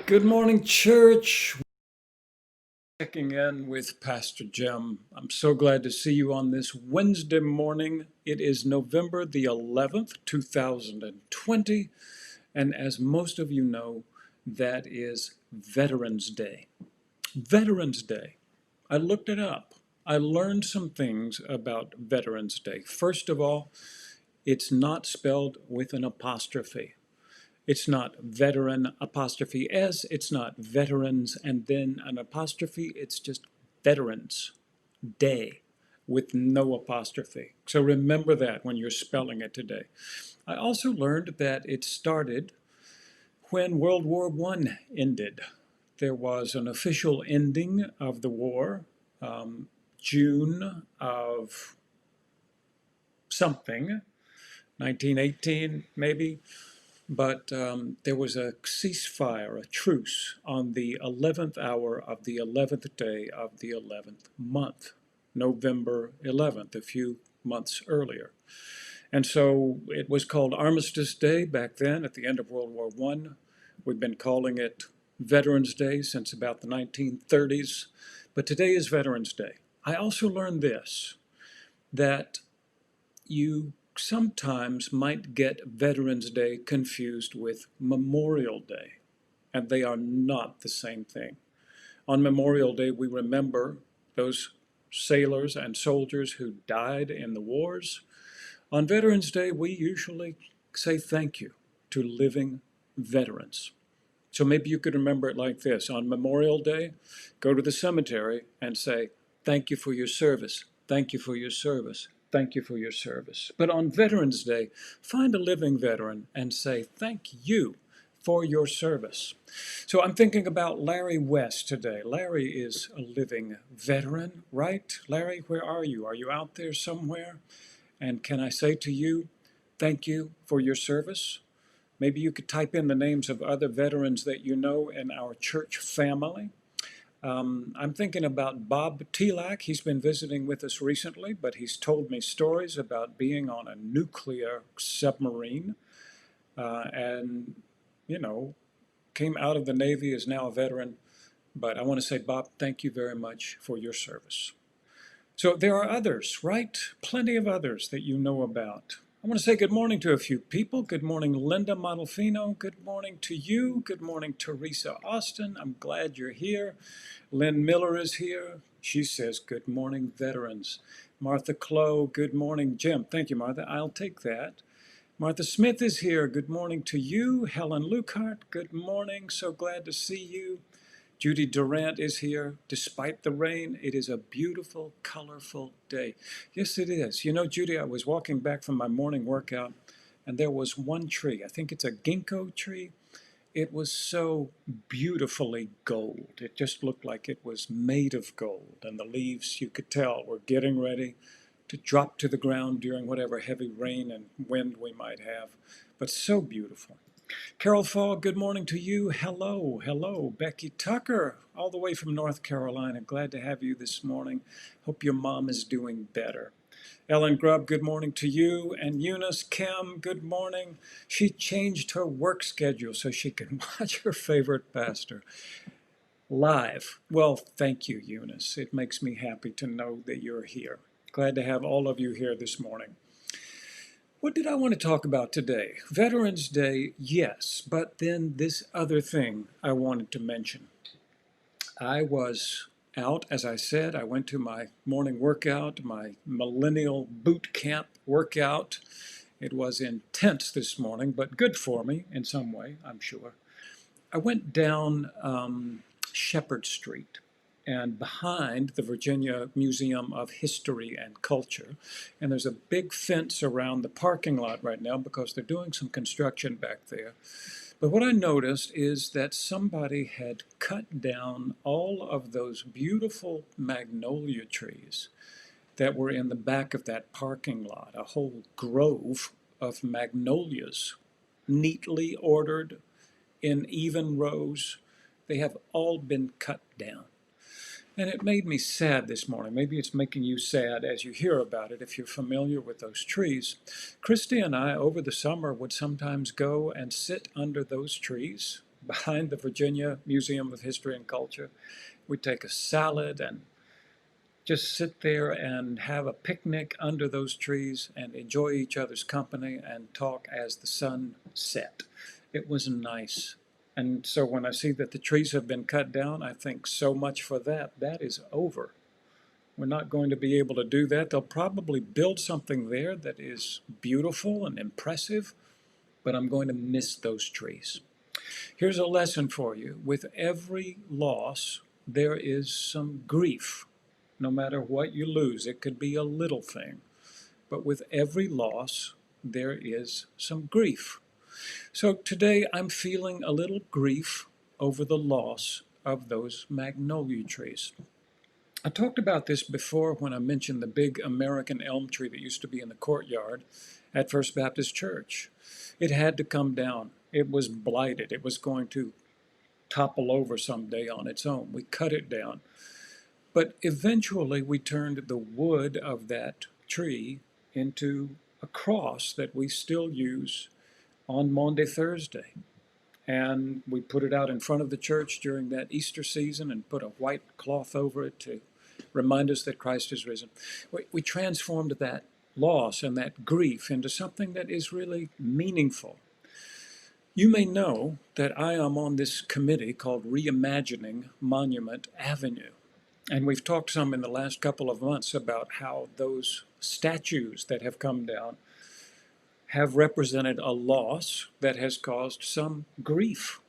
Good morning, church. Checking in with Pastor Jim. I'm so glad to see you on this Wednesday morning. It is November the 11th, 2020, and as most of you know, that is Veterans Day. Veterans Day. I looked it up. I learned some things about Veterans Day. First of all, it's not spelled with an apostrophe. It's not veteran apostrophe S, it's not veterans and then an apostrophe, it's just Veterans Day with no apostrophe. So remember that when you're spelling it today. I also learned that it started when World War I ended. There was an official ending of the war, June of something, 1918 maybe. But there was a ceasefire, a truce, on the 11th hour of the 11th day of the 11th month, November 11th, a few months earlier. And so it was called Armistice Day back then at the end of World War I. We've been calling it Veterans Day since about the 1930s, but today is Veterans Day. I also learned this, that you sometimes might get Veterans Day confused with Memorial Day, and they are not the same thing. On Memorial Day, we remember those sailors and soldiers who died in the wars. On Veterans Day, we usually say thank you to living veterans. So maybe you could remember it like this. On Memorial Day, go to the cemetery and say, thank you for your service. Thank you for your service. Thank you for your service. But on Veterans Day, find a living veteran and say, thank you for your service. So I'm thinking about Larry West today. Larry is a living veteran, right? Larry, where are you? Are you out there somewhere? And can I say to you, thank you for your service? Maybe you could type in the names of other veterans that you know in our church family. I'm thinking about Bob Telak. He's been visiting with us recently, but he's told me stories about being on a nuclear submarine and, you know, came out of the Navy, is now a veteran. But I want to say, Bob, thank you very much for your service. So there are others, right? Plenty of others that you know about. I want to say good morning to a few people. Good morning, Linda Modalfino. Good morning to you. Good morning, Teresa Austin. I'm glad you're here. Lynn Miller is here. She says, good morning, veterans. Martha Clow, good morning. Jim, thank you, Martha. I'll take that. Martha Smith is here. Good morning to you. Helen Lukehart, good morning. So glad to see you. Judy Durant is here. Despite the rain, it is a beautiful, colorful day. Yes, it is. You know, Judy, I was walking back from my morning workout, and there was one tree. I think it's a ginkgo tree. It was so beautifully gold. It just looked like it was made of gold, and the leaves, you could tell, were getting ready to drop to the ground during whatever heavy rain and wind we might have. But so beautiful. Carol Fall, good morning to you. Hello, hello. Becky Tucker, all the way from North Carolina. Glad to have you this morning. Hope your mom is doing better. Ellen Grubb, good morning to you. And Eunice Kim, good morning. She changed her work schedule so she can watch her favorite pastor live. Well, thank you, Eunice. It makes me happy to know that you're here. Glad to have all of you here this morning. What did I want to talk about today? Veterans Day, yes, but then this other thing I wanted to mention. I was out, as I said, I went to my morning workout, my millennial boot camp workout. It was intense this morning, but good for me in some way, I'm sure. I went down Shepherd Street and behind the Virginia Museum of History and Culture. And there's a big fence around the parking lot right now because they're doing some construction back there. But what I noticed is that somebody had cut down all of those beautiful magnolia trees that were in the back of that parking lot, a whole grove of magnolias, neatly ordered in even rows. They have all been cut down. And it made me sad this morning. Maybe it's making you sad as you hear about it if you're familiar with those trees. Christy and I, over the summer, would sometimes go and sit under those trees behind the Virginia Museum of History and Culture. We take a salad and just sit there and have a picnic under those trees and enjoy each other's company and talk as the sun set. It was nice. And so when I see that the trees have been cut down, I think so much for that. That is over. We're not going to be able to do that. They'll probably build something there that is beautiful and impressive, but I'm going to miss those trees. Here's a lesson for you. With every loss, there is some grief. No matter what you lose, it could be a little thing, but with every loss, there is some grief. So today I'm feeling a little grief over the loss of those magnolia trees. I talked about this before when I mentioned the big American elm tree that used to be in the courtyard at First Baptist Church. It had to come down. It was blighted. It was going to topple over someday on its own. We cut it down. But eventually we turned the wood of that tree into a cross that we still use on Maundy Thursday. And we put it out in front of the church during that Easter season and put a white cloth over it to remind us that Christ is risen. We transformed that loss and that grief into something that is really meaningful. You may know that I am on this committee called Reimagining Monument Avenue. And we've talked some in the last couple of months about how those statues that have come down have represented a loss that has caused some grief.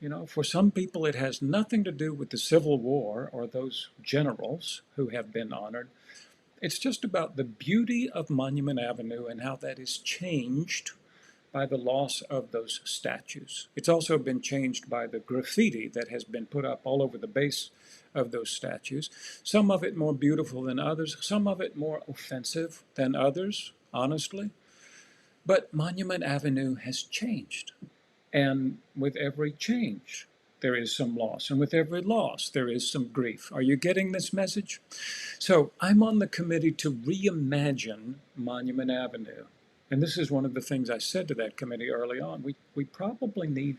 You know, for some people, it has nothing to do with the Civil War or those generals who have been honored. It's just about the beauty of Monument Avenue and how that is changed by the loss of those statues. It's also been changed by the graffiti that has been put up all over the base of those statues. Some of it more beautiful than others, some of it more offensive than others, honestly. But Monument Avenue has changed. And with every change, there is some loss. And with every loss, there is some grief. Are you getting this message? So I'm on the committee to reimagine Monument Avenue. And this is one of the things I said to that committee early on. We probably need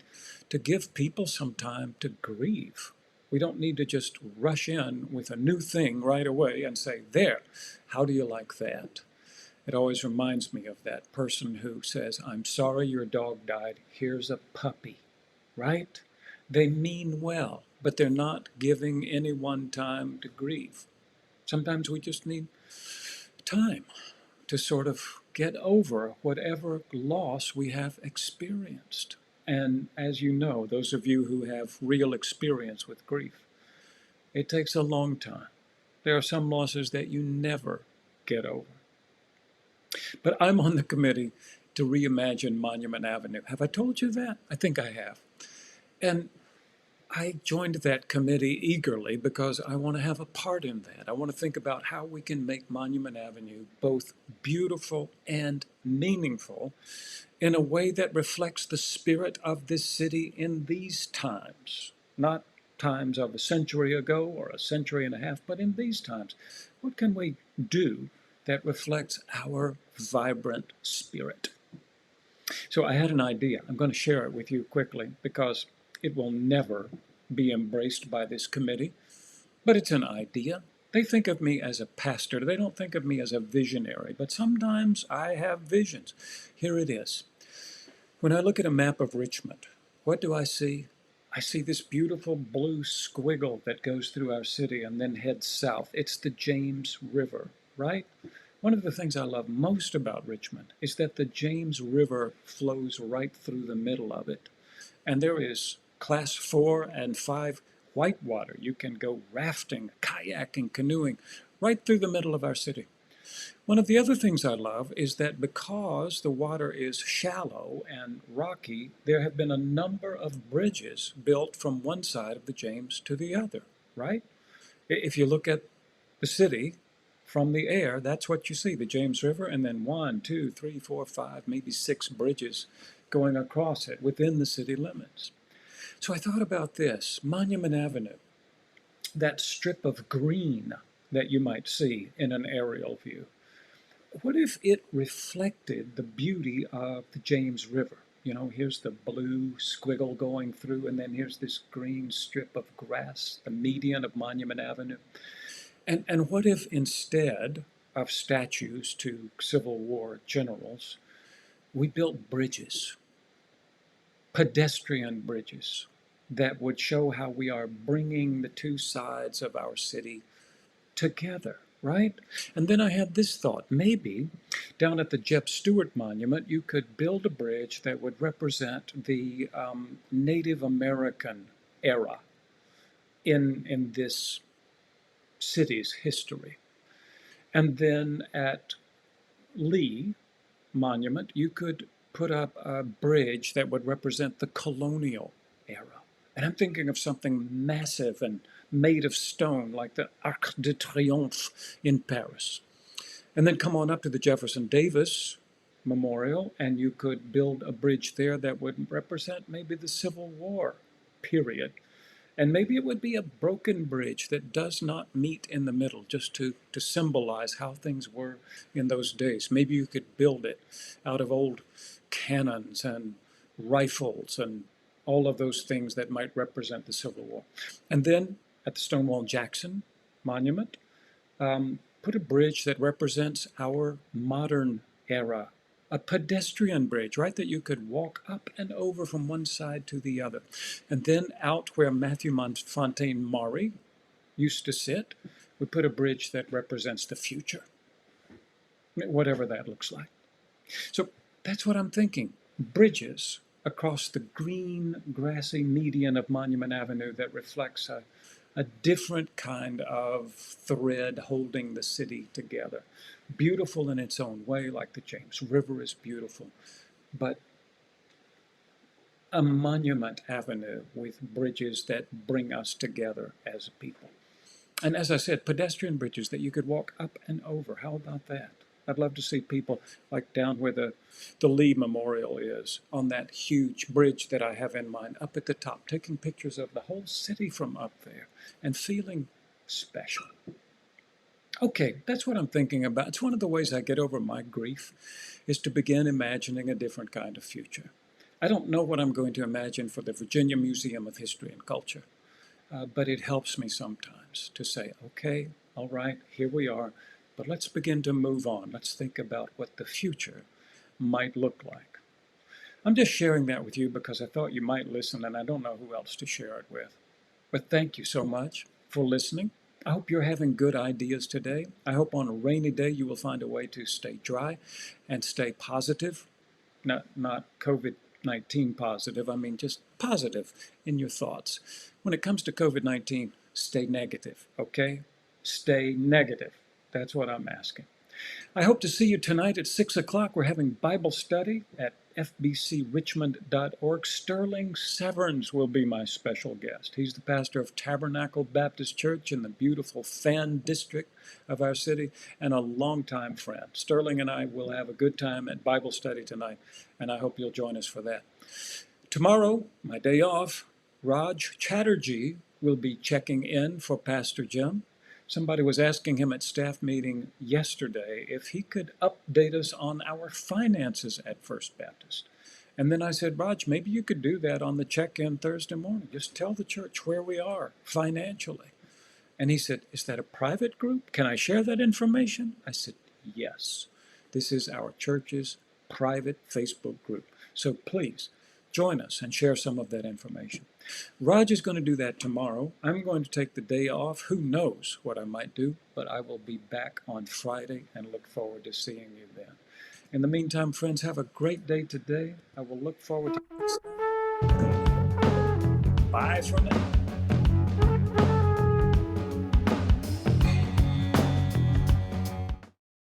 to give people some time to grieve. We don't need to just rush in with a new thing right away and say, there, how do you like that? It always reminds me of that person who says, I'm sorry your dog died, here's a puppy, right? They mean well, but they're not giving anyone time to grieve. Sometimes we just need time to sort of get over whatever loss we have experienced. And as you know, those of you who have real experience with grief, it takes a long time. There are some losses that you never get over. But I'm on the committee to reimagine Monument Avenue. Have I told you that? I think I have. And I joined that committee eagerly because I want to have a part in that. I want to think about how we can make Monument Avenue both beautiful and meaningful in a way that reflects the spirit of this city in these times, not times of a century ago or a century and a half, but in these times. What can we do that reflects our vibrant spirit? So I had an idea. I'm going to share it with you quickly because it will never be embraced by this committee, but it's an idea. They think of me as a pastor. They don't think of me as a visionary, but sometimes I have visions. Here it is. When I look at a map of Richmond, what do I see? I see this beautiful blue squiggle that goes through our city and then heads south. It's the James River, right? One of the things I love most about Richmond is that the James River flows right through the middle of it. And there is class 4 and 5 whitewater. You can go rafting, kayaking, canoeing right through the middle of our city. One of the other things I love is that because the water is shallow and rocky, there have been a number of bridges built from one side of the James to the other, right? If you look at the city from the air, that's what you see, the James River, and then 1, 2, 3, 4, 5, maybe 6 bridges going across it within the city limits. So I thought about this, Monument Avenue, that strip of green that you might see in an aerial view. What if it reflected the beauty of the James River? Here's the blue squiggle going through, and then here's this green strip of grass, the median of Monument Avenue. And what if instead of statues to Civil War generals, we built bridges, pedestrian bridges, that would show how we are bringing the two sides of our city together, right? And then I had this thought, maybe down at the Jeb Stuart Monument, you could build a bridge that would represent the Native American era in this city's history. And then at Lee Monument, you could put up a bridge that would represent the colonial era. And I'm thinking of something massive and made of stone, like the Arc de Triomphe in Paris. And then come on up to the Jefferson Davis Memorial, and you could build a bridge there that would represent maybe the Civil War period. And maybe it would be a broken bridge that does not meet in the middle, just to symbolize how things were in those days. Maybe you could build it out of old cannons and rifles and all of those things that might represent the Civil War. And then at the Stonewall Jackson Monument, put a bridge that represents our modern era, a pedestrian bridge, right, that you could walk up and over from one side to the other. And then out where Matthew Fontaine Maury used to sit, we put a bridge that represents the future, whatever that looks like. So that's what I'm thinking. Bridges across the green, grassy median of Monument Avenue that reflects a different kind of thread holding the city together. Beautiful in its own way, like the James River is beautiful, but a Monument Avenue with bridges that bring us together as a people. And as I said, pedestrian bridges that you could walk up and over. How about that? I'd love to see people like down where the Lee Memorial is, on that huge bridge that I have in mind, up at the top, taking pictures of the whole city from up there and feeling special. Okay, that's what I'm thinking about. It's one of the ways I get over my grief, is to begin imagining a different kind of future. I don't know what I'm going to imagine for the Virginia Museum of History and Culture, but it helps me sometimes to say, okay, all right, here we are, but let's begin to move on. Let's think about what the future might look like. I'm just sharing that with you because I thought you might listen, and I don't know who else to share it with. But thank you so much for listening. I hope you're having good ideas today. I hope on a rainy day you will find a way to stay dry and stay positive. Not COVID-19 positive, I mean just positive in your thoughts. When it comes to COVID-19, stay negative, okay? Stay negative. That's what I'm asking. I hope to see you tonight at 6 o'clock. We're having Bible study at fbcrichmond.org. Sterling Severns will be my special guest. He's the pastor of Tabernacle Baptist Church in the beautiful Fan District of our city and a longtime friend. Sterling and I will have a good time at Bible study tonight, and I hope you'll join us for that. Tomorrow, my day off, Raj Chatterjee will be checking in for Pastor Jim. Somebody was asking him at staff meeting yesterday if he could update us on our finances at First Baptist. And then I said, Raj, maybe you could do that on the check-in Thursday morning. Just tell the church where we are financially. And he said, is that a private group? Can I share that information? I said, yes. This is our church's private Facebook group. So please join us and share some of that information. Raj is going to do that tomorrow. I'm going to take the day off. Who knows what I might do, but I will be back on Friday and look forward to seeing you then. In the meantime, friends, have a great day today. I will look forward to next time. Bye for now.